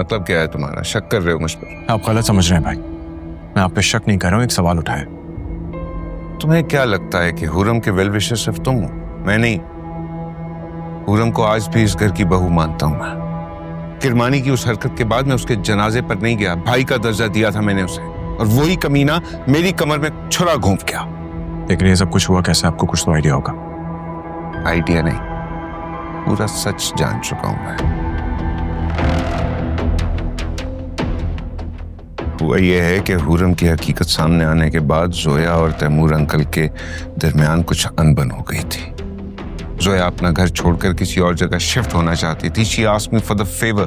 मतलब क्या है तुम्हारा? शक कर रहे हो मुझ पर? आप गलत समझ रहे हैं भाई, मैं आप पे शक नहीं कर रहा हूँ, एक सवाल उठाया। तुम्हें क्या लगता है कि हुरम के वेल विशर सिर्फ तुम हो? मैं नहीं। हुरम को आज भी इस घर की बहू मानता हूं मैं। किरमानी की उस हरकत के बाद मैं उसके जनाजे पर नहीं गया, भाई का दर्जा दिया था मैंने उसे, और वही कमीना मेरी कमर में छुरा घोंप गया। लेकिन ये सब कुछ हुआ कैसे, आपको कुछ तो आइडिया होगा? आइडिया नहीं, पूरा सच जान चुका हूं मैं। हुआ यह है कि हुरम की हकीकत सामने आने के बाद जोया और तैमूर अंकल के दरमियान कुछ अनबन हो गई थी। जोया अपना घर छोड़कर किसी और जगह शिफ्ट होना चाहती थी। She asked me for the favour.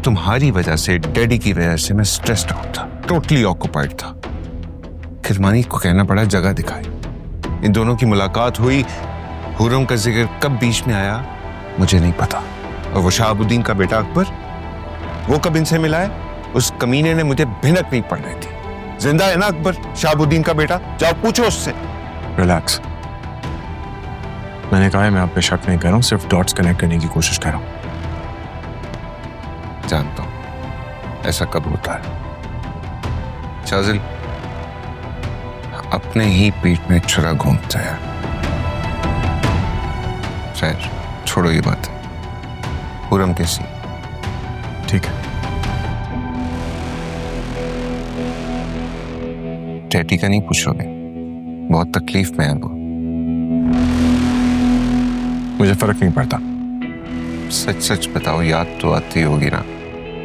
तुम्हारी वजह से, डैडी की वजह से मैं स्ट्रेस्ड आउट था, टोटली ऑक्युपाइड था। किरमानी को कहना पड़ा जगह दिखाए। इन दोनों की मुलाकात हुई। हुरम का जिक्र कब बीच में आया मुझे नहीं पता। और वो शहाबुद्दीन का बेटा अकबर, वो कब इनसे मिला है? उस कमीने ने मुझे भिनक नहीं पड़ रही थी। जिंदा है ना अकबर, शहाबुद्दीन का बेटा? जाओ पूछो उससे। रिलैक्स, मैंने कहा है मैं आप पे शक नहीं कर रहा हूँ, सिर्फ डॉट्स कनेक्ट करने की कोशिश कर रहा हूँ। जानता हूं ऐसा कब होता है। शाजिल अपने ही पीठ में छुरा घूमता है। खैर छोड़ो ये बात। हुरम कैसी? ठीक है। डैडी का नहीं पूछोगे? बहुत तकलीफ में है वो। मुझे फर्क नहीं पड़ता। सच सच बताओ, याद तो आती होगी ना?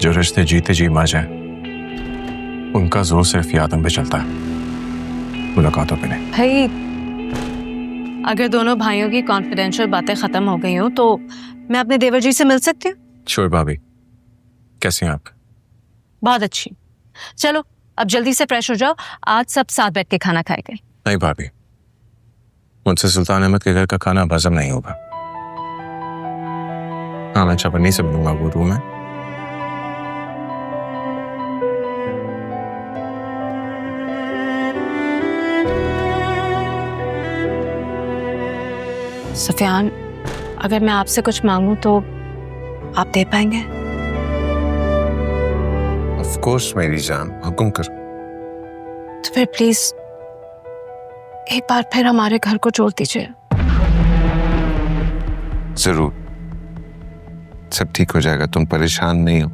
जो रिश्ते जीते जी मर जाए उनका जोर सिर्फ यादों पे चलता है, मुलाकातों पे नहीं। भाई अगर दोनों भाइयों की कॉन्फिडेंशियल बातें खत्म हो गई हो तो मैं अपने देवर जी से मिल सकती हूँ? श्योर भाभी, कैसे हैं आप? बहुत अच्छी। चलो अब जल्दी से फ्रेश हो जाओ, आज सब साथ बैठ के खाना खाएंगे। नहीं भाभी, मुझसे सुल्तान अहमद के घर का खाना हजम नहीं होगा। हाँ मैं चपन्नी से मिलूंगा वो रूम में। सुफियान, अगर मैं आपसे कुछ मांगूं तो आप दे पाएंगे? ऑफ कोर्स मेरी जान, हुक्म कर। तो फिर प्लीज एक बार फिर हमारे घर को जोड़ दीजिए। जरूर, सब ठीक हो जाएगा, तुम परेशान नहीं हो।